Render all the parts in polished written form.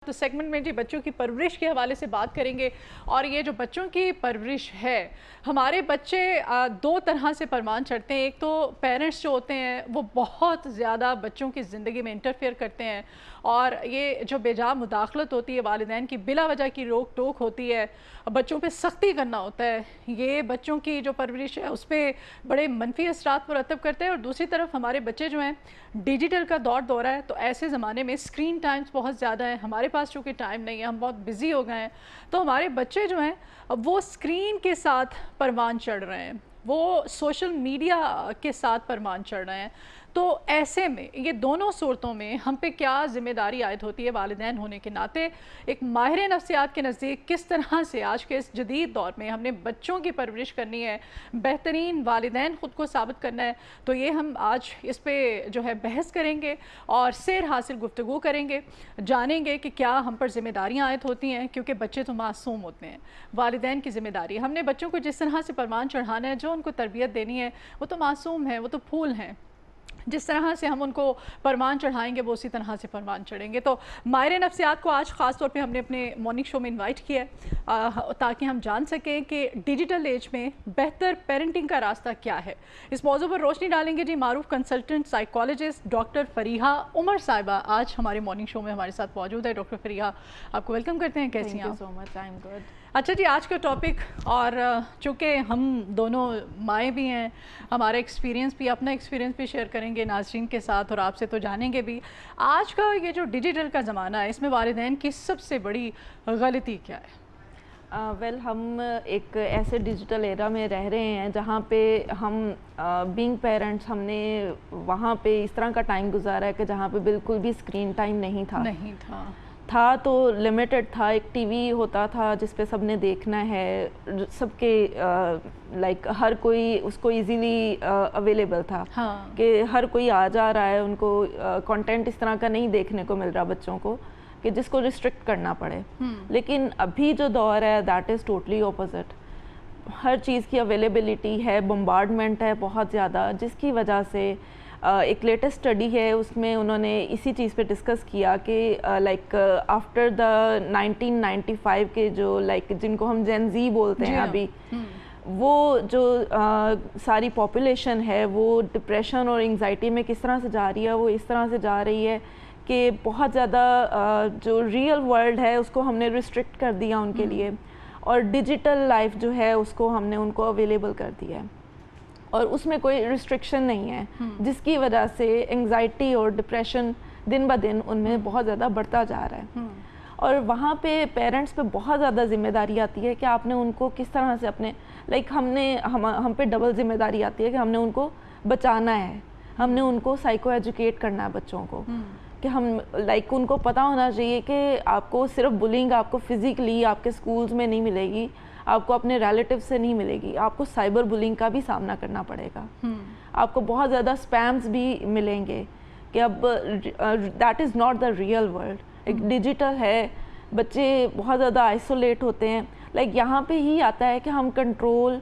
تو سیگمنٹ میں جی بچوں کی پرورش کے حوالے سے بات کریں گے، اور یہ جو بچوں کی پرورش ہے، ہمارے بچے دو طرح سے پرمان چڑھتے ہیں۔ ایک تو پیرنٹس جو ہوتے ہیں وہ بہت زیادہ بچوں کی زندگی میں انٹرفیئر کرتے ہیں، اور یہ جو بے جا مداخلت ہوتی ہے، والدین کی بلا وجہ کی روک ٹوک ہوتی ہے، بچوں پہ سختی کرنا ہوتا ہے، یہ بچوں کی جو پرورش ہے اس پہ بڑے منفی اثرات مرتب کرتے ہیں۔ اور دوسری طرف ہمارے بچے جو ہیں ڈیجیٹل کا دور ہے، تو ایسے زمانے میں اسکرین ٹائمز بہت زیادہ ہیں، ہمارے پاس چونکہ ٹائم نہیں ہے، ہم بہت بزی ہو گئے ہیں، تو ہمارے بچے جو ہیں وہ اسکرین کے ساتھ پروان چڑھ رہے ہیں، وہ سوشل میڈیا کے ساتھ پروان چڑھ رہے ہیں۔ تو ایسے میں یہ دونوں صورتوں میں ہم پہ کیا ذمہ داری عائد ہوتی ہے والدین ہونے کے ناطے؟ ایک ماہر نفسیات کے نزدیک کس طرح سے آج کے اس جدید دور میں ہم نے بچوں کی پرورش کرنی ہے، بہترین والدین خود کو ثابت کرنا ہے؟ تو یہ ہم آج اس پہ جو ہے بحث کریں گے اور سیر حاصل گفتگو کریں گے، جانیں گے کہ کیا ہم پر ذمہ داریاں عائد ہوتی ہیں، کیونکہ بچے تو معصوم ہوتے ہیں، والدین کی ذمہ داری ہم نے بچوں کو جس طرح سے پروان چڑھانا ہے، جو ان کو تربیت دینی ہے، وہ تو معصوم ہیں، وہ تو پھول ہیں، جس طرح سے ہم ان کو پروان چڑھائیں گے وہ اسی طرح سے پروان چڑھیں گے۔ تو ماہر نفسیات کو آج خاص طور پہ ہم نے اپنے مارننگ شو میں انوائٹ کیا ہے تاکہ ہم جان سکیں کہ ڈیجیٹل ایج میں بہتر پیرنٹنگ کا راستہ کیا ہے۔ اس موضوع پر روشنی ڈالیں گے جی معروف کنسلٹنٹ سائیکالوجسٹ ڈاکٹر فریحہ عمر صاحبہ آج ہمارے مارننگ شو میں ہمارے ساتھ موجود ہے۔ ڈاکٹر فریحہ، آپ کو ویلکم کرتے ہیں، کیسی ہیں آپ؟ Thank you so much. I'm good. اچھا جی، آج کا ٹاپک، اور چونکہ ہم دونوں مائیں بھی ہیں، ہمارا ایکسپیرینس بھی، اپنا ایکسپیرینس بھی شیئر کریں گے ناظرین کے ساتھ، اور آپ سے تو جانیں گے بھی آج کا یہ جو ڈیجیٹل کا زمانہ ہے، اس میں والدین کی سب سے بڑی غلطی کیا ہے؟ ہم ایک ایسے ڈیجیٹل ایرا میں رہ رہے ہیں جہاں پہ ہم بینگ پیرنٹس ہم نے وہاں پہ اس طرح کا ٹائم گزارا ہے کہ جہاں پہ بالکل بھی اسکرین ٹائم نہیں تھا تو لمیٹڈ تھا۔ ایک ٹی وی ہوتا تھا جس پہ سب نے دیکھنا ہے، سب کے لائک ہر کوئی اس کو ایزیلی اویلیبل تھا کہ ہر کوئی آ جا رہا ہے، ان کو کنٹینٹ اس طرح کا نہیں دیکھنے کو مل رہا بچوں کو کہ جس کو ریسٹرکٹ کرنا پڑے۔ لیکن ابھی جو دور ہے دیٹ از ٹوٹلی اپوزٹ، ہر چیز کی اویلیبلٹی ہے، بمبارڈمنٹ ہے بہت زیادہ، جس کی وجہ سے ایک لیٹسٹ اسٹڈی ہے اس میں انہوں نے اسی چیز پہ ڈسکس کیا کہ لائک آفٹر دا 1995 کے جو لائک جن کو ہم جین زی بولتے ہیں ابھی، وہ جو ساری پاپولیشن ہے وہ ڈپریشن اور انگزائٹی میں کس طرح سے جا رہی ہے، وہ اس طرح سے جا رہی ہے کہ بہت زیادہ جو ریئل ورلڈ ہے اس کو ہم نے ریسٹرکٹ کر دیا ان کے لیے، اور ڈیجیٹل لائف جو ہے اس کو ہم نے ان کو اویلیبل کر دیا ہے، اور اس میں کوئی ریسٹرکشن نہیں ہے، جس کی وجہ سے انگزائٹی اور ڈپریشن دن بہ دن ان میں بہت زیادہ بڑھتا جا رہا ہے۔ اور وہاں پہ پیرنٹس پہ بہت زیادہ ذمہ داری آتی ہے کہ آپ نے ان کو کس طرح سے اپنے لائک ہم پہ ڈبل ذمہ داری آتی ہے کہ ہم نے ان کو بچانا ہے، ہم نے ان کو سائیکو ایجوکیٹ کرنا ہے بچوں کو، کہ ہم لائک ان کو پتہ ہونا چاہیے کہ آپ کو صرف بلنگ آپ کو فزیکلی آپ کے سکولز میں نہیں ملے گی، آپ کو اپنے ریلیٹیو سے نہیں ملے گی، آپ کو سائبر بلنگ کا بھی سامنا کرنا پڑے گا، آپ کو بہت زیادہ اسپیمز بھی ملیں گے کہ اب that is not the real world, ایک ڈیجیٹل ہے، بچے بہت زیادہ آئسولیٹ ہوتے ہیں۔ لائک یہاں پہ ہی آتا ہے کہ ہم کنٹرول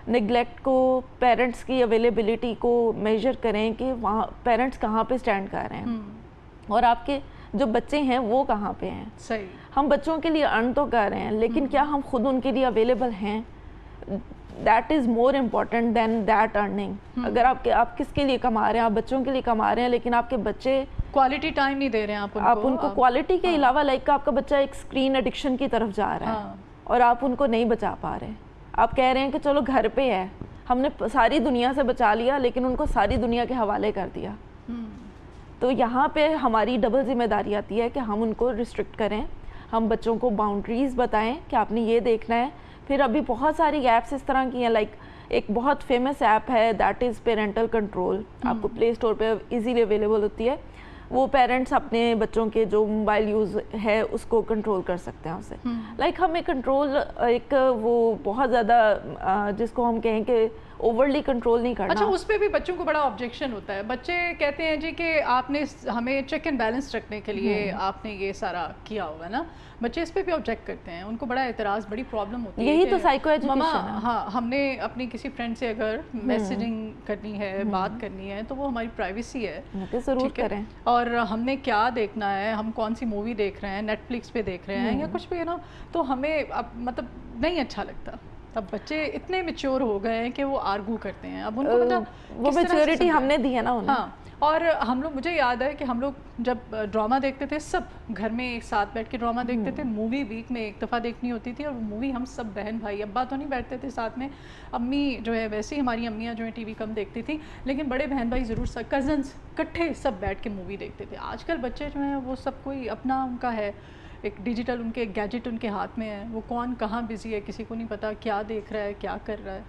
نگلیکٹ کو، پیرنٹس کی اویلیبلٹی کو میجر کریں کہ وہاں پیرنٹس کہاں پہ اسٹینڈ کر رہے ہیں اور آپ کے جو بچے ہیں وہ کہاں پہ ہیں۔ صحیح، ہم بچوں کے لیے ارن تو کر رہے ہیں لیکن کیا ہم خود ان کے لیے اویلیبل ہیں؟ That is more important than that earning. اگر آپ کس کے لیے کما رہے ہیں، آپ بچوں کے لیے کما رہے ہیں لیکن آپ کے بچے کوالٹی ٹائم نہیں دے رہے ہیں آپ ان کو کوالٹی کے علاوہ لائک آپ کا بچہ ایک اسکرین ایڈکشن کی طرف جا رہا ہے اور آپ ان کو نہیں بچا پا رہے، آپ کہہ رہے ہیں کہ چلو گھر پہ ہے، ہم نے ساری دنیا سے بچا لیا لیکن ان کو ساری دنیا کے حوالے کر دیا۔ تو یہاں پہ ہماری ڈبل ذمہ داری آتی ہے کہ ہم ان کو ریسٹرکٹ کریں، ہم بچوں کو باؤنڈریز بتائیں کہ آپ نے یہ دیکھنا ہے۔ پھر ابھی بہت ساری ایپس اس طرح کی ہیں، لائک ایک بہت فیمس ایپ ہے دیٹ از پیرنٹل کنٹرول، آپ کو پلے اسٹور پہ ایزیلی اویلیبل ہوتی ہے، وہ پیرنٹس اپنے بچوں کے جو موبائل یوز ہے اس کو کنٹرول کر سکتے ہیں اسے۔ لائک ہمیں کنٹرول ایک وہ بہت زیادہ جس کو ہم کہیں کہ اوورلی کنٹرول نہیں کرنا. اچھا اس پہ بھی بچوں کو بڑا آبجیکشن ہوتا ہے. بچے کہتے ہیں جی کہ آپ نے ہمیں چیک اینڈ بیلنس رکھنے کے لیے آپ نے یہ سارا کیا ہوگا نا. بچے اس پہ بھی آبجیکٹ کرتے ہیں, ان کو بڑا اعتراض, بڑی پرابلم ہوتی ہے. یہی تو سائیکو ایجوکیشن ہے. ہاں ہم نے اپنی کسی فرینڈ سے اگر میسیجنگ کرنی ہے, بات کرنی ہے, تو وہ ہماری پرائیویسی ہے, ضرور کریں. اور ہم نے کیا دیکھنا ہے, ہم کون سی مووی دیکھ رہے ہیں, نیٹ فلکس پہ دیکھ رہے ہیں یا کچھ بھی ہے نا, تو ہمیں اب مطلب نہیں اچھا لگتا. اب بچے اتنے میچور ہو گئے ہیں کہ وہ آرگو کرتے ہیں. اب ان کو وہ میچورٹی ہم نے دی ہے نا انہیں. ہاں, اور ہم لوگ, مجھے یاد ہے کہ ہم لوگ جب ڈرامہ دیکھتے تھے سب گھر میں ایک ساتھ بیٹھ کے ڈرامہ دیکھتے تھے. مووی ویک میں ایک دفعہ دیکھنی ہوتی تھی, اور مووی ہم سب بہن بھائی, ابا تو نہیں بیٹھتے تھے ساتھ میں, امی جو ہے ویسے ہی ہماری امیاں جو ہیں ٹی وی کم دیکھتی تھیں, لیکن بڑے بہن بھائی ضرور, کزنس اکٹھے سب بیٹھ کے مووی دیکھتے تھے. آج کل بچے جو ہیں وہ سب کوئی اپنا ان کا ہے, ایک ڈیجیٹل ان کے گیجٹ ان کے ہاتھ میں ہے, وہ کون کہاں بزی ہے کسی کو نہیں پتا, کیا دیکھ رہا ہے, کیا کر رہا ہے.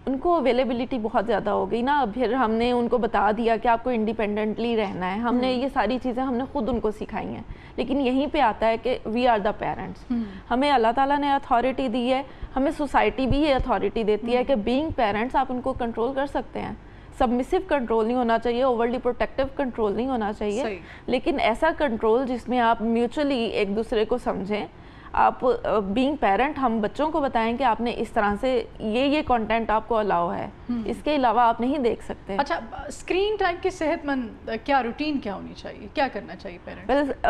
ان کو اویلیبلٹی بہت زیادہ ہو گئی نا. پھر ہم نے ان کو بتا دیا کہ آپ کو انڈیپینڈنٹلی رہنا ہے. ہم نے یہ ساری چیزیں ہم نے خود ان کو سکھائی ہیں. لیکن یہیں پہ آتا ہے کہ وی آر دا پیرنٹس. ہمیں اللہ تعالیٰ نے اتھارٹی دی ہے, ہمیں سوسائٹی بھی یہ اتھارٹی دیتی ہے کہ بینگ پیرنٹس آپ ان کو کنٹرول کر سکتے ہیں. سبمسو کنٹرول نہیں ہونا چاہیے, اوورلی پروٹیکٹیو کنٹرول نہیں ہونا چاہیے, لیکن ایسا کنٹرول جس میں آپ میوچولی ایک دوسرے کو سمجھیں. آپ بینگ پیرنٹ ہم بچوں کو بتائیں کہ آپ نے اس طرح سے یہ کنٹینٹ آپ کو الاؤ ہے, اس کے علاوہ آپ نہیں دیکھ سکتے. اچھا اسکرین ٹائم کی صحت مند کیا روٹین کیا ہونی چاہیے, کیا کرنا چاہیے پیرنٹ؟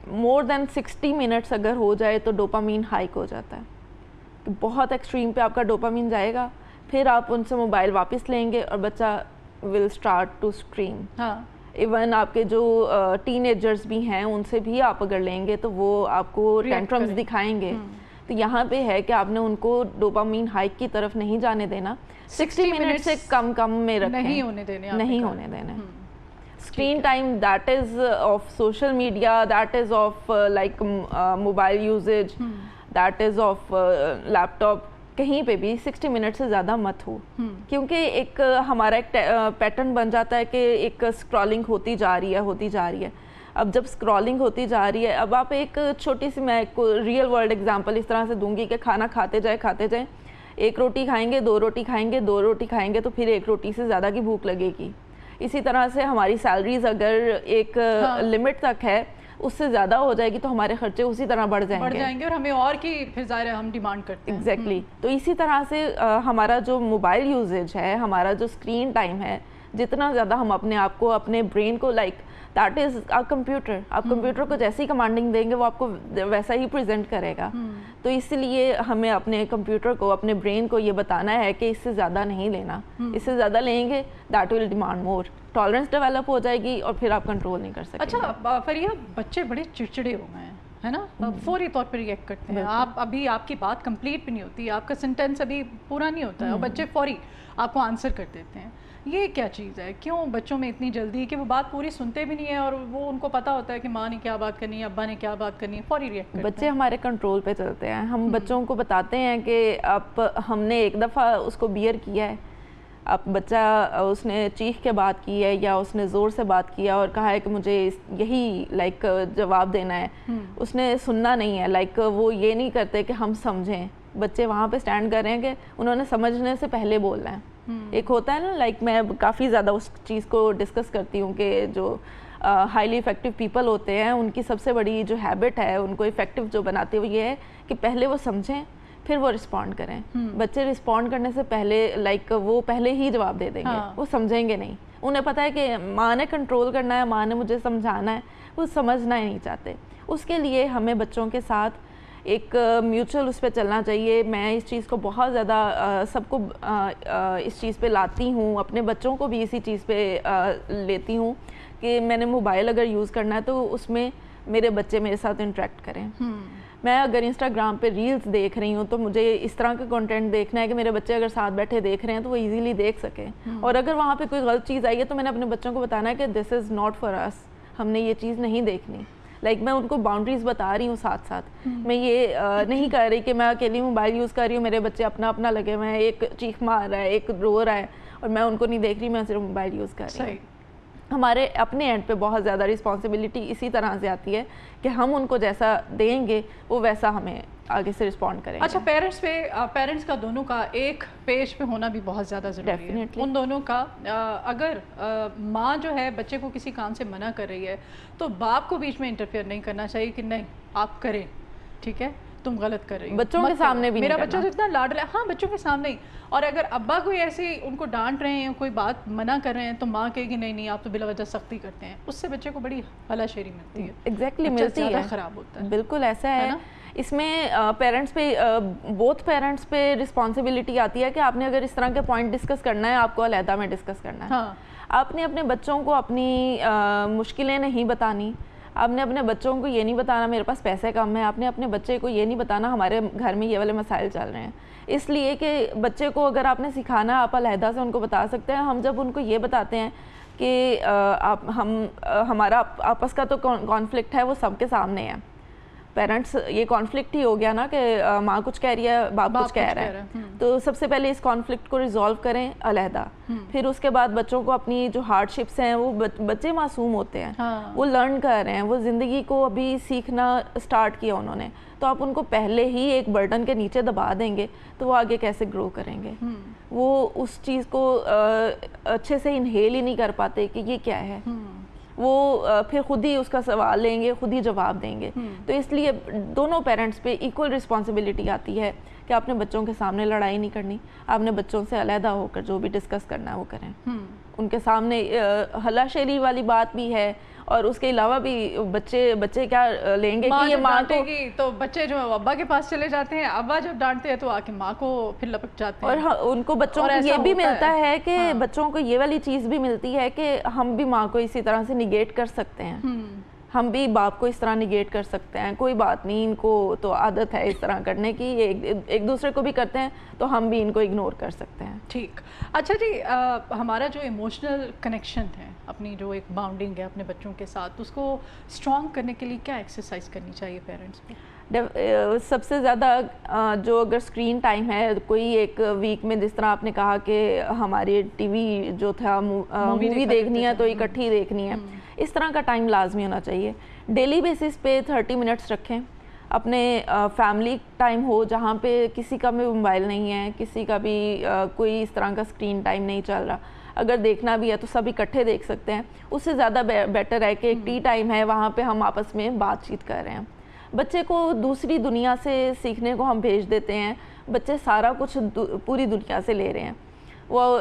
مور دین 60 منٹس اگر ہو جائے تو ڈوپامین ہائک ہو جاتا ہے. بہت ایکسٹریم پہ آپ کا ڈوپامین جائے گا, پھر آپ ان سے موبائل واپس لیں گے اور بچہ ول اسٹارٹ ٹو اسکریم. ہاں, ایون آپ کے جو ٹین ایجرز بھی ہیں ان سے بھی آپ اگر لیں گے تو وہ آپ کو ٹینٹرمز دکھائیں گے. تو یہاں پہ ہے کہ آپ نے ان کو ڈوپامین ہائک کی طرف نہیں جانے دینا. 60 منٹ سے کم میں رکھیں, نہیں ہونے دینے. Screen time that is of social media, that is of like mobile usage, that is of laptop, کہیں پہ بھی 60 منٹ سے زیادہ مت ہو. کیونکہ ایک ہمارا ایک پیٹرن بن جاتا ہے کہ ایک اسکرولنگ ہوتی جا رہی ہے. اب جب اسکرولنگ ہوتی جا رہی ہے, اب آپ ایک چھوٹی سی میں ایک ریئل ورلڈ ایگزامپل اس طرح سے دوں گی کہ کھانا کھاتے جائیں, ایک روٹی کھائیں گے, 2 روٹی کھائیں گے, 2 روٹی کھائیں گے, تو پھر 1 روٹی سے زیادہ کی بھوک لگے گی. اسی طرح سے ہماری سیلریز اگر ایک لمٹ تک ہے, اس سے زیادہ ہو جائے گی تو ہمارے خرچے اسی طرح بڑھ جائیں گے اور ہمیں اور کی پھر ظاہر ہم ڈیمانڈ کرتے ہیں. ایگزیکٹلی. تو اسی طرح سے ہمارا جو موبائل یوزیج ہے, ہمارا جو اسکرین ٹائم ہے, جتنا زیادہ ہم اپنے آپ کو, اپنے برین کو, لائک دیٹ از کمپیوٹر, آپ کمپیوٹر کو جیسی کمانڈنگ دیں گے وہ آپ کو ویسا ہی پریزنٹ کرے گا. تو اس لیے ہمیں اپنے کمپیوٹر کو, اپنے برین کو یہ بتانا ہے کہ اس سے زیادہ نہیں لینا. اس سے زیادہ لیں گے that will demand more, tolerance develop ہو جائے گی اور پھر آپ کنٹرول نہیں کر سکتے. اچھا فریحہ, بچے بڑے چڑچڑے ہو گئے ہیں, ہے نا, فوری طور پہ ریئیکٹ کرتے ہیں. ابھی آپ کی بات کمپلیٹ بھی نہیں ہوتی, آپ کا سینٹینس ابھی پورا نہیں ہوتا ہے, اور بچے فوری آپ کو آنسر کر دیتے ہیں. یہ کیا چیز ہے, کیوں بچوں میں اتنی جلدی کہ وہ بات پوری سنتے بھی نہیں ہیں, اور وہ ان کو پتہ ہوتا ہے کہ ماں نے کیا بات کرنی ہے, ابا نے کیا بات کرنی ہے, فوری ریئیکٹ کرتے ہیں. بچے ہمارے کنٹرول پہ چلتے ہیں. ہم بچوں کو بتاتے ہیں کہ ہم نے ایک دفعہ اس کو بیئر کیا ہے, اب بچہ اس نے چیخ کے بات کی ہے یا اس نے زور سے بات کیا اور کہا ہے کہ مجھے یہی لائک جواب دینا ہے, اس نے سننا نہیں ہے. لائک وہ یہ نہیں کرتے کہ ہم سمجھیں. بچے وہاں پہ سٹینڈ کریں کہ انہوں نے سمجھنے سے پہلے بولنا ہے. ایک ہوتا ہے نا, لائک میں کافی زیادہ اس چیز کو ڈسکس کرتی ہوں کہ جو ہائیلی افیکٹو پیپل ہوتے ہیں ان کی سب سے بڑی جو ہیبٹ ہے ان کو افیکٹو جو بناتے ہوئے یہ ہے کہ پہلے وہ سمجھیں پھر وہ رسپونڈ کریں. بچے رسپونڈ کرنے سے پہلے لائک وہ پہلے ہی جواب دے دیں گے, وہ سمجھیں گے نہیں. انہیں پتہ ہے کہ ماں نے کنٹرول کرنا ہے, ماں نے مجھے سمجھانا ہے, وہ سمجھنا ہی نہیں چاہتے. اس کے لیے ہمیں بچوں کے ساتھ ایک میوچل اس پہ چلنا چاہیے. میں اس چیز کو بہت زیادہ سب کو اس چیز پہ لاتی ہوں, اپنے بچوں کو بھی اسی چیز پہ لیتی ہوں کہ میں نے موبائل اگر یوز کرنا ہے تو اس میں میرے بچے میرے ساتھ انٹریکٹ کریں. میں اگر انسٹاگرام پہ ریلز دیکھ رہی ہوں تو مجھے اس طرح کا کنٹینٹ دیکھنا ہے کہ میرے بچے اگر ساتھ بیٹھے دیکھ رہے ہیں تو وہ ایزیلی دیکھ سکیں. اور اگر وہاں پہ کوئی غلط چیز آئی ہے تو میں نے اپنے بچوں کو بتانا ہے کہ دس از ناٹ فار اس, ہم نے یہ چیز نہیں دیکھنی. لائک میں ان کو باؤنڈریز بتا رہی ہوں ساتھ ساتھ. میں یہ نہیں کہہ رہی کہ میں اکیلی موبائل یوز کر رہی ہوں, میرے بچے اپنا لگے ہوئے ہیں, ایک چیخ مار رہا ہے, ایک رو رہا ہے اور میں ان کو نہیں دیکھ رہی, میں صرف موبائل یوز کر رہی ہوں. ہمارے اپنے اینڈ پہ بہت زیادہ رسپانسبلٹی اسی طرح سے آتی ہے کہ ہم ان کو جیسا دیں گے وہ ویسا ہمیں آگے سے رسپونڈ کریں گے. اچھا پیرنٹس کا دونوں کا ایک پیج پہ ہونا بھی بہت زیادہ ضروری ہے. ان دونوں کا اگر ماں جو ہے بچے کو کسی کام سے منع کر رہی ہے تو باپ کو بیچ میں انٹرفیئر نہیں کرنا چاہیے کہ نہیں آپ کریں, ٹھیک ہے تم غلط کر رہی ہو. بچوں کے سامنے بھی میرا بچہ تو اتنا لاڈ رہا ہے, ہاں بچوں کے سامنے ہی. اور اگر ابا کوئی ایسی ان کو ڈانٹ رہے ہیں, کوئی بات منع کر رہے ہیں, تو ماں کہے گی نہیں نہیں آپ تو بلا وجہ سختی کرتے ہیں, اس سے بچے کو بڑی ہلا شیری ملتی ہے. ایگزیکٹلی ملتی ہے, خراب ہوتا ہے. بالکل ایسا ہے. اس میں پیرنٹس پہ بوتھ پیرنٹس پہ رسپانسبلٹی آتی ہے کہ آپ نے اگر اس طرح کے پوائنٹ ڈسکس کرنا ہے آپ کو علیحدہ میں ڈسکس کرنا ہے. آپ نے اپنے بچوں کو اپنی مشکلیں نہیں بتانی, آپ نے اپنے بچوں کو یہ نہیں بتانا میرے پاس پیسے کم ہیں, آپ نے اپنے بچے کو یہ نہیں بتانا ہمارے گھر میں یہ والے مسائل چل رہے ہیں. اس لیے کہ بچے کو اگر آپ نے سکھانا آپ علیحدہ سے ان کو بتا سکتے ہیں. ہم جب ان کو یہ بتاتے ہیں کہ ہمارا آپس کا تو کانفلکٹ ہے وہ سب کے سامنے ہے, پیرنٹس یہ کانفلکٹ ہی ہو گیا نا کہ ماں کچھ کہہ رہی ہے باپ کچھ کہہ رہا ہے, تو سب سے پہلے اس کانفلکٹ کو ریزالو کریں علیحدہ. پھر اس کے بعد بچوں کو اپنی جو ہارڈ شپس ہیں, وہ بچے معصوم ہوتے ہیں, وہ لرن کر رہے ہیں, وہ زندگی کو ابھی سیکھنا اسٹارٹ کیا انہوں نے, تو آپ ان کو پہلے ہی ایک برڈن کے نیچے دبا دیں گے تو وہ آگے کیسے گرو کریں گے. وہ اس چیز کو اچھے سے انہیل ہی نہیں کر پاتے کہ یہ کیا ہے, وہ پھر خود ہی اس کا سوال لیں گے, خود ہی جواب دیں گے. تو اس لیے دونوں پیرنٹس پہ ایکول رسپانسبلٹی آتی ہے کہ آپ نے بچوں کے سامنے لڑائی نہیں کرنی, آپ نے بچوں سے علیحدہ ہو کر جو بھی ڈسکس کرنا ہے وہ کریں. ان کے سامنے ہلا شیری والی بات بھی ہے, اور اس کے علاوہ بھی بچے کیا لیں گے کہ یہ ماں کو, تو بچے جو ابا کے پاس چلے جاتے ہیں, ابا جب ڈانٹتے ہیں تو آ کے ماں کو پھر لپٹ جاتے ہیں. اور ان کو بچوں کو یہ بھی ملتا ہے کہ بچوں کو یہ والی چیز بھی ملتی ہے کہ ہم بھی ماں کو اسی طرح سے نگیٹ کر سکتے ہیں, ہم بھی باپ کو اس طرح نگیٹ کر سکتے ہیں, کوئی بات نہیں ان کو تو عادت ہے اس طرح کرنے کی, ایک دوسرے کو بھی کرتے ہیں تو ہم بھی ان کو اگنور کر سکتے ہیں. ٹھیک. اچھا جی, ہمارا جو ایموشنل کنیکشن ہے, اپنی جو ایک باؤنڈنگ ہے اپنے بچوں کے ساتھ, اس کو اسٹرانگ کرنے کے لیے کیا ایکسرسائز کرنی چاہیے پیرنٹس کو؟ سب سے زیادہ جو اگر اسکرین ٹائم ہے کوئی ایک ویک میں, جس طرح آپ نے کہا کہ ہماری ٹی وی جو تھا مووی دیکھنی ہے تو اکٹھی دیکھنی ہے, اس طرح کا ٹائم لازمی ہونا چاہیے. ڈیلی بیسس پہ 30 منٹس رکھیں, اپنے فیملی ٹائم ہو جہاں پہ کسی کا بھی موبائل نہیں ہے, کسی کا بھی کوئی اس طرح کا اسکرین ٹائم نہیں چل رہا. اگر دیکھنا بھی ہے تو سب اکٹھے دیکھ سکتے ہیں. اس سے زیادہ بیٹر ہے کہ ایک ٹی ٹائم ہے, وہاں پہ ہم آپس میں بات چیت کر رہے ہیں. بچے کو دوسری دنیا سے سیکھنے کو ہم بھیج دیتے ہیں, بچے سارا کچھ پوری دنیا سے لے رہے ہیں, وہ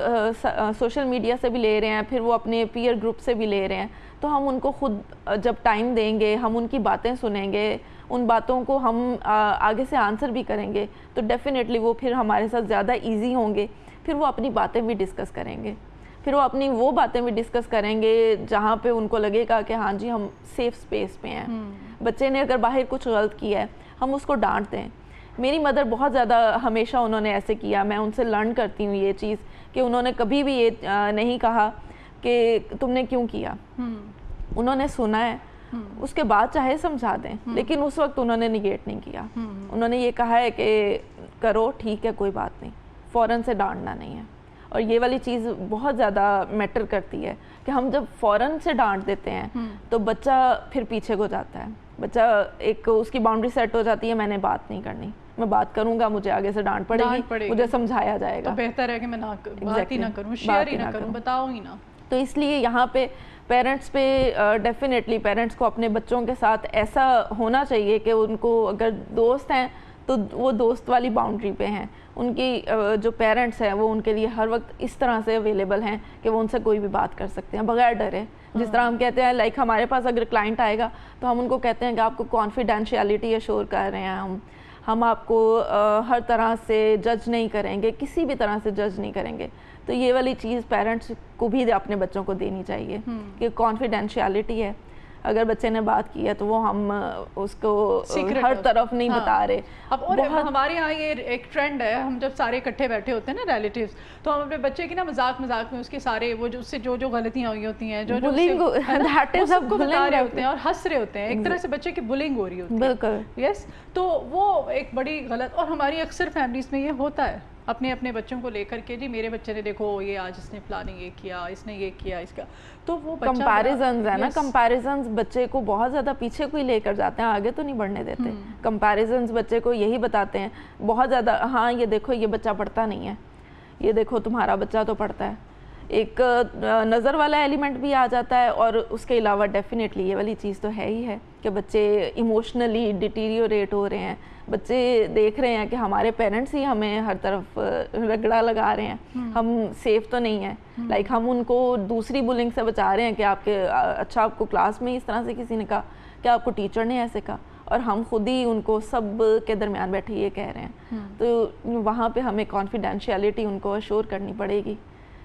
سوشل میڈیا سے بھی لے رہے ہیں, پھر وہ اپنے پیئر گروپ سے بھی لے رہے ہیں. تو ہم ان کو خود جب ٹائم دیں گے, ہم ان کی باتیں سنیں گے, ان باتوں کو ہم آگے سے آنسر بھی کریں گے, تو ڈیفینیٹلی وہ پھر ہمارے ساتھ زیادہ ایزی ہوں گے. پھر وہ اپنی باتیں بھی ڈسکس کریں گے, پھر وہ اپنی وہ باتیں بھی ڈسکس کریں گے جہاں پہ ان کو لگے گا کہ ہاں جی ہم سیف اسپیس پہ ہیں. بچے نے اگر باہر کچھ غلط کیا ہے ہم اس کو ڈانٹ دیں. میری مدر بہت زیادہ ہمیشہ انہوں نے ایسے کیا, میں ان سے لرن کرتی ہوں یہ چیز کہ انہوں نے کبھی بھی یہ نہیں کہا کہ تم نے کیوں کیا. انہوں نے سنا ہے, اس کے بعد چاہے سمجھا دیں, لیکن اس وقت انہوں نے نگیٹ نہیں کیا. انہوں نے یہ کہا ہے کہ کرو ٹھیک ہے کوئی بات نہیں, فوراً سے ڈانٹنا نہیں ہے. اور یہ والی چیز بہت زیادہ میٹر کرتی ہے کہ ہم جب فوراً سے ڈانٹ دیتے ہیں تو بچہ پھر پیچھے کو جاتا ہے. بچہ ایک اس کی باؤنڈری سیٹ ہو جاتی ہے, میں نے بات نہیں کرنی, میں بات کروں گا مجھے آگے سے ڈانٹ پڑے گی, مجھے سمجھایا جائے گا. تو بہتر ہے کہ میں بات ہی نہ کروں, شیئر ہی نہ کروں, بتاؤ ہی نہ. تو اس لیے یہاں پہ پیرنٹس پہ ڈیفینیٹلی پیرنٹس کو اپنے بچوں کے ساتھ ایسا ہونا چاہیے کہ ان کو اگر دوست ہیں تو وہ دوست والی باؤنڈری پہ ہیں, ان کی جو پیرنٹس ہیں وہ ان کے لیے ہر وقت اس طرح سے اویلیبل ہیں کہ وہ ان سے کوئی بھی بات کر سکتے ہیں بغیر ڈرے. جس طرح ہم کہتے ہیں لائک ہمارے پاس اگر کلائنٹ آئے گا تو ہم ان کو کہتے ہیں کہ آپ کو کانفیڈینشیلٹی ایشور کر رہے ہیں, ہم آپ کو ہر طرح سے جج نہیں کریں گے, کسی بھی طرح سے جج نہیں کریں گے. تو یہ والی چیز پیرنٹس کو بھی اپنے بچوں کو دینی چاہیے کہ کانفیڈینشیلٹی ہے, اگر بچے نے بات کی ہے تو وہ ہم اس کو ہر طرف نہیں بتا رہے. اب اور ہمارے یہاں یہ ایک ٹرینڈ ہے, ہم جب سارے اکٹھے بیٹھے ہوتے ہیں نا ریلیٹیوز, تو ہم اپنے بچے کی نا مذاق میں اس کے سارے وہ جو اس سے جو غلطیاں ہوئی ہوتی ہیں, جو سب کو بتا رہے ہوتے ہیں اور ہنس رہے ہوتے ہیں, ایک طرح سے بچے کی بلنگ ہو رہی ہوتی ہے. بالکل یس, تو وہ ایک بڑی غلط, اور ہماری اکثر فیملیز میں یہ ہوتا ہے اپنے اپنے بچوں کو لے کر کے جی میرے بچے نے دیکھو یہ آج اس نے فلانے یہ کیا، اس نے یہ کیا، اس کا تو وہ کمپیریزنز ہے نا، کمپیریزنز بچے کو بہت زیادہ پیچھے کو ہی لے کر جاتے ہیں، آگے تو نہیں بڑھنے دیتے. کمپیریزنز بچے کو یہی بتاتے ہیں بہت زیادہ، ہاں یہ دیکھو یہ بچہ پڑھتا نہیں ہے، یہ دیکھو تمہارا بچہ تو پڑھتا ہے. ایک نظر والا ایلیمنٹ بھی آ جاتا ہے، اور اس کے علاوہ ڈیفینیٹلی یہ والی چیز تو ہے ہی ہے کہ بچے ایموشنلی ڈیٹیریوریٹ ہو رہے ہیں. بچے دیکھ رہے ہیں کہ ہمارے پیرنٹس ہی ہمیں ہر طرف رگڑا لگا رہے ہیں، ہم سیف تو نہیں ہیں. لائک ہم ان کو دوسری بلنگ سے بچا رہے ہیں کہ آپ کے اچھا آپ کو کلاس میں اس طرح سے کسی نے کہا کہ آپ کو ٹیچر نے ایسے کہا، اور ہم خود ہی ان کو سب کے درمیان بیٹھے یہ کہہ رہے ہیں. تو وہاں پہ ہمیں کانفیڈینشیلٹی ان کو اشور کرنی پڑے گی.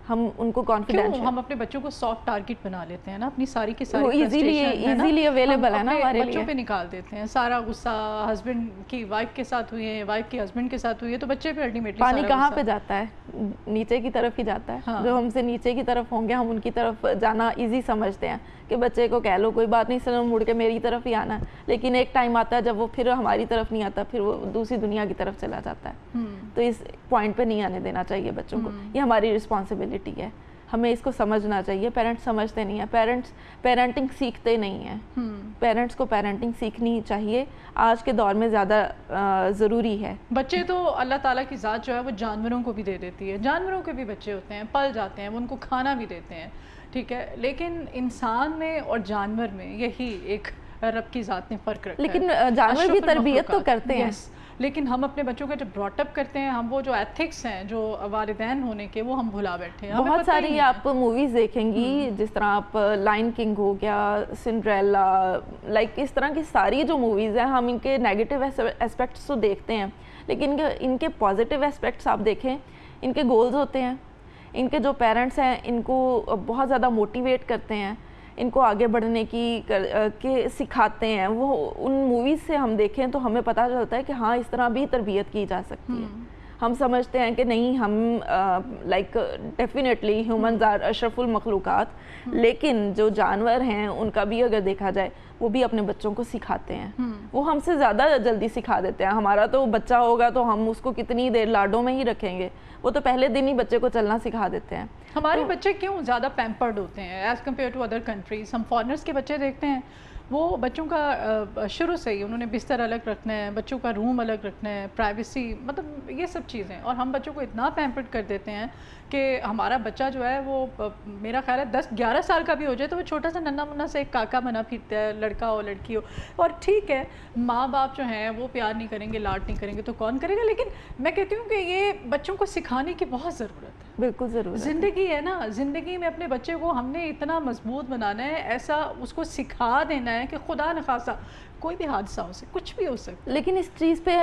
ہم ان کو کانفیڈینشیل، ہم اپنے بچوں کو سافٹ ٹارگٹ بنا لیتے ہیں نا، اپنی ساری کی ساری ایزیلی اویلیبل ہے نا ہمارے لیے، بچوں پہ نکال دیتے ہیں سارا غصہ. ہسبینڈ کی وائف کے ساتھ ہوئی ہے، وائف کی ہسبینڈ کے ساتھ ہوئی ہے، تو بچے پہ الٹیمیٹلی پانی کہاں پہ جاتا ہے؟ نیچے کی طرف ہی جاتا ہے. جو ہم سے نیچے کی طرف ہوں گے ہم ان کی طرف جانا ایزی سمجھتے ہیں کہ بچے کو کہہ لو کوئی بات نہیں سر مڑ کے میری طرف ہی آنا ہے. لیکن ایک ٹائم آتا ہے جب وہ پھر ہماری طرف نہیں آتا، پھر وہ دوسری دنیا کی طرف چلا جاتا ہے. تو اس پوائنٹ پہ نہیں آنے دینا چاہیے بچوں کو، یہ ہماری رسپانسبلٹی ہے، ہمیں اس کو سمجھنا چاہیے. پیرنٹس سمجھتے نہیں ہیں، پیرنٹنگ سیکھتے نہیں ہیں. پیرنٹس کو پیرنٹنگ سیکھنی چاہیے، آج کے دور میں زیادہ ضروری ہے. بچے تو اللہ تعالیٰ کی ذات جو ہے وہ جانوروں کو بھی دے دیتی ہے، جانوروں کے بھی بچے ہوتے ہیں، پل جاتے ہیں، وہ ان کو کھانا بھی دیتے ہیں، ٹھیک ہے. لیکن انسان میں اور جانور میں یہی ایک رب کی ذات نے فرق رکھا ہے. لیکن جانور بھی تربیت تو کرتے ہیں، لیکن ہم اپنے بچوں کا جب براٹ اپ کرتے ہیں، ہم وہ جو ایتھکس ہیں جو والدین ہونے کے وہ ہم بھلا بیٹھے ہیں. بہت ساری آپ موویز دیکھیں گی، جس طرح آپ لائن کنگ ہو گیا، سنڈریلا، لائک اس طرح کی ساری جو موویز ہیں ہم ان کے نیگیٹو اسپیکٹس تو دیکھتے ہیں، لیکن ان کے پازیٹیو اسپیکٹس آپ دیکھیں، ان کے گولز ہوتے ہیں. ان کے جو پیرنٹس ہیں ان کو بہت زیادہ موٹیویٹ کرتے ہیں، ان کو آگے بڑھنے کی سکھاتے ہیں. وہ ان موویز سے ہم دیکھیں تو ہمیں پتہ چلتا ہے کہ ہاں اس طرح بھی تربیت کی جا سکتی ہے. ہم سمجھتے ہیں کہ نہیں، ہم لائک ڈیفینیٹلی ہیومنز آر اشرف المخلوقات، لیکن جو جانور ہیں ان کا بھی اگر دیکھا جائے وہ بھی اپنے بچوں کو سکھاتے ہیں. وہ ہم سے زیادہ جلدی سکھا دیتے ہیں. ہمارا تو بچہ ہوگا تو ہم اس کو کتنی دیر لاڈوں میں ہی رکھیں گے، وہ تو پہلے دن ہی بچے کو چلنا سکھا دیتے ہیں. ہمارے بچے کیوں زیادہ پیمپرڈ ہوتے ہیں as compare to other countries? ہم فارنرس کے بچے دیکھتے ہیں، وہ بچوں کا شروع سے ہی انہوں نے بستر الگ رکھنا ہے، بچوں کا روم الگ رکھنا ہے، پرائیویسی، مطلب یہ سب چیزیں. اور ہم بچوں کو اتنا پیمپرڈ کر دیتے ہیں کہ ہمارا بچہ جو ہے وہ میرا خیال ہے 10-11 سال کا بھی ہو جائے تو وہ چھوٹا سا ننھا منا سے ایک کاکا بنا پھرتا ہے، لڑکا ہو لڑکی ہو. اور ٹھیک ہے ماں باپ جو ہیں وہ پیار نہیں کریں گے، لاڈ نہیں کریں گے تو کون کرے گا؟ لیکن میں کہتی ہوں کہ یہ بچوں کو سکھانے کی بہت ضرورت ہے. بالکل ضرور، زندگی ہے نا، زندگی میں اپنے بچے کو ہم نے اتنا مضبوط بنانا ہے، ایسا اس کو سکھا دینا ہے کہ خدا نخواستہ کوئی بھی حادثہ ہو سکے، کچھ بھی ہو سکتا. لیکن اس چیز پہ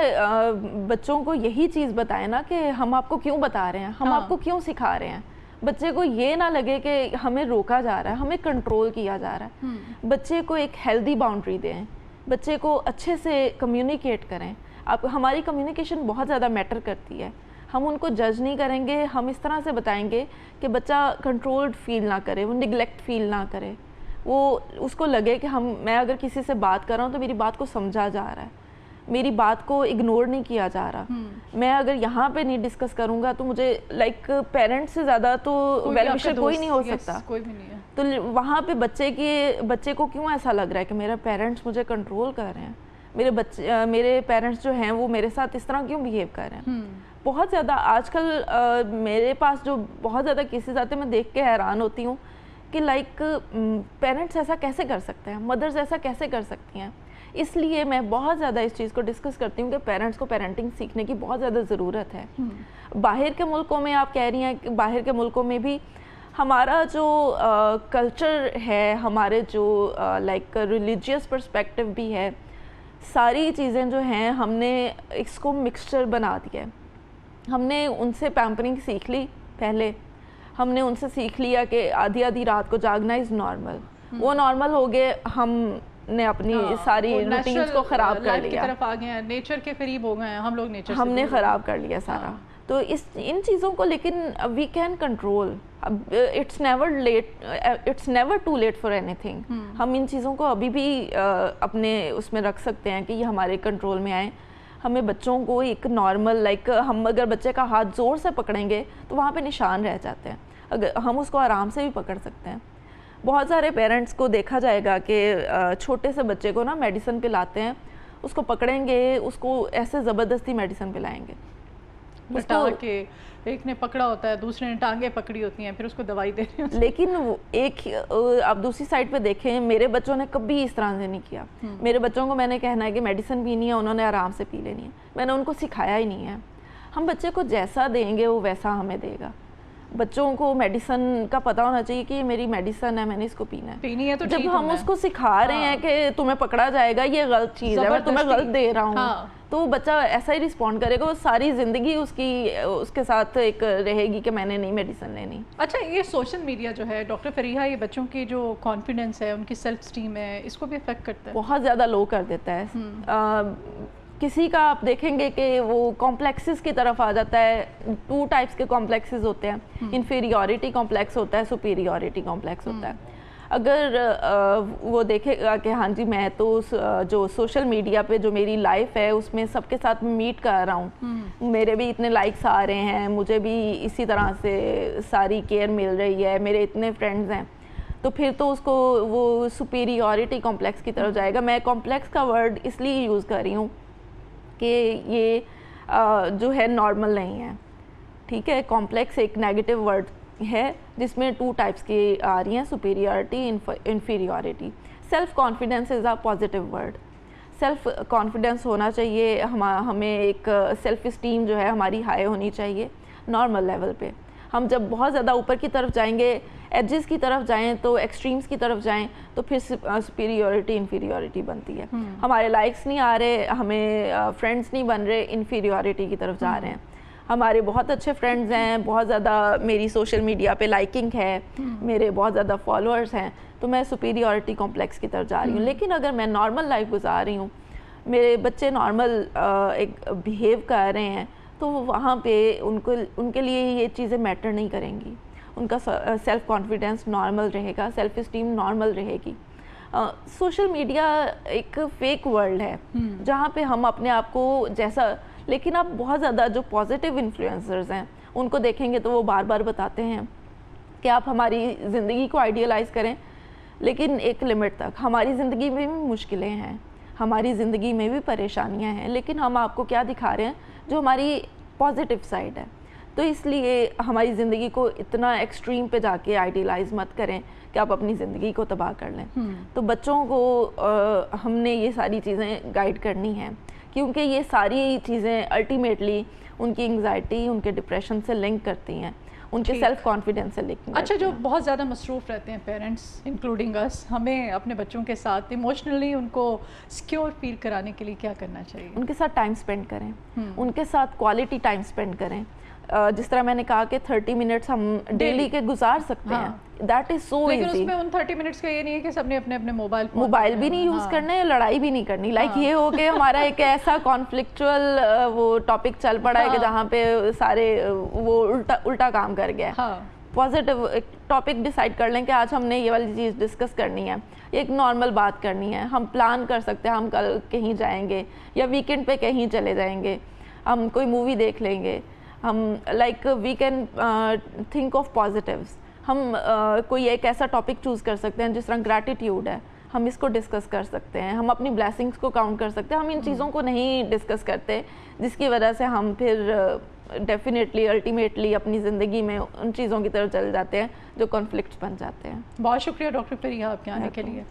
بچوں کو یہی چیز بتائیں نا کہ ہم آپ کو کیوں بتا رہے ہیں، ہم آپ کو کیوں سکھا رہے ہیں. بچے کو یہ نہ لگے کہ ہمیں روکا جا رہا ہے، ہمیں کنٹرول کیا جا رہا ہے. بچے کو ایک ہیلدی باؤنڈری دیں، بچے کو اچھے سے کمیونیکیٹ کریں. ہماری کمیونیکیشن بہت زیادہ میٹر کرتی ہے. ہم ان کو جج نہیں کریں گے، ہم اس طرح سے بتائیں گے کہ بچہ کنٹرولڈ فیل نہ کرے، وہ نگلیکٹ فیل نہ کرے، وہ اس کو لگے کہ میں اگر کسی سے بات کر رہا ہوں تو میری بات کو سمجھا جا رہا ہے، میری بات کو اگنور نہیں کیا جا رہا. میں اگر یہاں پہ نہیں ڈسکس کروں گا تو مجھے لائک پیرنٹ سے زیادہ تو ویل وشر کوئی نہیں ہو سکتا. تو وہاں پہ بچے کو کیوں ایسا لگ رہا ہے کہ میرے پیرنٹس مجھے کنٹرول کر رہے ہیں، میرے پیرنٹس جو ہیں وہ میرے ساتھ اس طرح کیوں بیہیو کر رہے ہیں. بہت زیادہ آج کل میرے پاس جو بہت زیادہ کیسز آتے ہیں، میں دیکھ کے حیران ہوتی ہوں کہ لائک پیرنٹس ایسا کیسے کر سکتے ہیں، مدرز ایسا کیسے کر سکتی ہیں. اس لیے میں بہت زیادہ اس چیز کو ڈسکس کرتی ہوں کہ پیرنٹس کو پیرنٹنگ سیکھنے کی بہت زیادہ ضرورت ہے. باہر کے ملکوں میں آپ کہہ رہی ہیں کہ باہر کے ملکوں میں بھی ہمارا جو کلچر ہے، ہمارے جو لائک ریلیجیس پرسپیکٹیو بھی ہے، ساری چیزیں جو ہیں ہم نے اس کو مکسچر بنا دیا ہے. ہم نے ان سے پیمپرنگ سیکھ لی، پہلے ہم نے ان سے سیکھ لیا کہ آدھی رات کو جاگنا از نارمل. وہ نارمل ہو گئے، ہم نے اپنی ساری روٹینز کو خراب کر لیا، طرف آ گئے ہیں، نیچر کے قریب ہو گئے ہیں ہم لوگ، نیچر ہم نے خراب کر لیا سارا. تو ان چیزوں کو لیکن we can control. It's never too late for anything. ہم ان چیزوں کو ابھی بھی اپنے اس میں رکھ سکتے ہیں کہ یہ ہمارے کنٹرول میں آئیں. ہمیں بچوں کو ایک نارمل لائک ہم اگر بچے کا ہاتھ زور سے پکڑیں گے تو وہاں پہ نشان رہ جاتے ہیں, اگر ہم اس کو آرام سے بھی پکڑ سکتے ہیں. بہت سارے پیرنٹس کو دیکھا جائے گا کہ چھوٹے سے بچے کو نا میڈیسن پلاتے ہیں, اس کو پکڑیں گے, اس کو ایسے زبردستی میڈیسن پلائیں گے, بتا کہ ایک نے پکڑا ہوتا ہے, دوسرے نے ٹانگیں پکڑی ہوتی ہیں, پھر اس کو دوائی دے رہے ہیں. لیکن ایک آپ دوسری سائڈ پہ دیکھیں, میرے بچوں نے کبھی اس طرح سے نہیں کیا. میرے بچوں کو میں نے کہنا ہے کہ میڈیسن پینی ہے, انہوں نے آرام سے پی لینی ہے, میں نے ان کو سکھایا ہی نہیں ہے. ہم بچے کو جیسا دیں گے وہ ویسا ہمیں دے گا. بچوں کو میڈیسن کا پتہ ہونا چاہیے کہ یہ میری میڈیسن ہے, میں نے اس کو پینی ہے. تو جب ہم اس کو سکھا رہے ہیں کہ تمہیں پکڑا جائے گا, یہ غلط چیز ہے, میں تمہیں غلط دے رہا ہوں, تو وہ بچہ ایسا ہی رسپونڈ کرے گا. وہ ساری زندگی اس کے ساتھ ایک رہے گی کہ میں نے نہیں میڈیسن لینی. اچھا, یہ سوشل میڈیا جو ہے ڈاکٹر فریحہ, یہ بچوں کی جو کانفیڈنس ہے, ان کی سیلف اسٹیم ہے, اس کو بھی افیکٹ کرتا ہے؟ بہت زیادہ لو کر دیتا ہے. کسی کا آپ دیکھیں گے کہ وہ کمپلیکسز کی طرف آ جاتا ہے. 2 ٹائپس کے کمپلیکسز ہوتے ہیں, انفیریورٹی کمپلیکس ہوتا ہے, سپیریورٹی کمپلیکس ہوتا ہے. اگر وہ دیکھے گا کہ ہاں جی میں تو جو سوشل میڈیا پہ جو میری لائف ہے اس میں سب کے ساتھ میٹ کر رہا ہوں, میرے بھی اتنے لائکس آ رہے ہیں, مجھے بھی اسی طرح سے ساری کیئر مل رہی ہے, میرے اتنے فرینڈز ہیں, تو پھر تو اس کو وہ سپیریورٹی کمپلیکس کی طرف جائے گا. میں کمپلیکس کا ورڈ اس لیے یوز کر رہی ہوں کہ یہ جو ہے نارمل نہیں ہے. ٹھیک ہے, کمپلیکس ایک نیگیٹو ورڈ ہے جس میں 2 ٹائپس کی آ رہی ہیں, superiority, inferiority. Self confidence is a positive word. Self confidence ہونا چاہیے, ہمیں ایک سیلف اسٹیم جو ہے ہماری ہائی ہونی چاہیے نارمل لیول پہ. ہم جب بہت زیادہ اوپر کی طرف جائیں گے, ایجز کی طرف جائیں, تو ایکسٹریمز کی طرف جائیں, تو پھر سپیریورٹی انفیریورٹی بنتی ہے. ہمارے لائکس نہیں آ رہے, ہمیں فرینڈس نہیں بن رہے, انفیریورٹی کی طرف جا رہے ہیں. ہمارے بہت اچھے فرینڈز ہیں, بہت زیادہ میری سوشل میڈیا پہ لائکنگ ہے, میرے بہت زیادہ فالوورز ہیں, تو میں سپیریورٹی کمپلیکس کی طرف جا رہی ہوں. لیکن اگر میں نارمل لائف گزار رہی ہوں, میرے بچے نارمل ایک بیہیو کر رہے ہیں, تو وہاں پہ ان کے لیے یہ چیزیں میٹر نہیں کریں گی. ان کا سیلف کانفیڈنس نارمل رہے گا, سیلف اسٹیم نارمل رہے گی. سوشل میڈیا ایک فیک ورلڈ ہے جہاں پہ ہم اپنے آپ کو جیسا, لیکن آپ بہت زیادہ جو پازیٹیو انفلوئنسرز ہیں ان کو دیکھیں گے تو وہ بار بار بتاتے ہیں کہ آپ ہماری زندگی کو آئیڈیلائز کریں, لیکن ایک لمٹ تک. ہماری زندگی میں بھی مشکلیں ہیں, ہماری زندگی میں بھی پریشانیاں ہیں, لیکن ہم آپ کو کیا دکھا رہے ہیں, جو ہماری پازیٹیو سائڈ ہے. تو اس لیے ہماری زندگی کو اتنا ایکسٹریم پہ جا کے آئیڈیلائز مت کریں کہ آپ اپنی زندگی کو تباہ کر لیں. تو بچوں کو ہم نے یہ ساری چیزیں گائیڈ کرنی ہیں, کیونکہ یہ ساری چیزیں الٹیمیٹلی ان کی انگزائٹی, ان کے ڈپریشن سے لنک کرتی ہیں, ان کے سیلف کانفیڈنس سے لنک. اچھا, جو بہت زیادہ مصروف رہتے ہیں پیرنٹس انکلوڈنگ اس, ہمیں اپنے بچوں کے ساتھ ایموشنلی ان کو سیکیور فیل کرانے کے لیے کیا کرنا چاہیے؟ ان کے ساتھ ٹائم اسپینڈ کریں, ان کے ساتھ کوالٹی ٹائم اسپینڈ کریں. جس طرح میں نے کہا کہ 30 منٹس ہم ڈیلی کے گزار سکتے ہیں, دیٹ از سو ایزی. لیکن اس میں ان 30 منٹس کا یہ نہیں ہے کہ سب نے اپنے اپنے موبائل بھی نہیں یوز کرنے, لڑائی بھی نہیں کرنی. لائک یہ ہو کہ ہمارا ایک ایسا کانفلکچوئل وہ ٹاپک چل پڑا ہے کہ جہاں پہ سارے وہ الٹا کام کر گیا. پازیٹیو ٹاپک ڈیسائیڈ کر لیں کہ آج ہم نے یہ والی چیز ڈسکس کرنی ہے, ایک نارمل بات کرنی ہے. ہم پلان کر سکتے ہیں, ہم کل کہیں جائیں گے یا ویکینڈ پہ کہیں چلے جائیں گے, ہم کوئی مووی دیکھ لیں گے. ہم like we can think of positives. ہم کوئی ایک ایسا ٹاپک چوز کر سکتے ہیں جس طرح گریٹیٹیوڈ ہے, ہم اس کو ڈسکس کر سکتے ہیں. ہم اپنی بلیسنگس کو کاؤنٹ کر سکتے ہیں. ہم ان چیزوں کو نہیں ڈسکس کرتے, جس کی وجہ سے ہم پھر ڈیفینیٹلی الٹیمیٹلی اپنی زندگی میں ان چیزوں کی طرف چل جاتے ہیں جو کانفلکٹس بن جاتے ہیں. بہت شکریہ ڈاکٹر فریحہ آپ کے آنے کے لیے.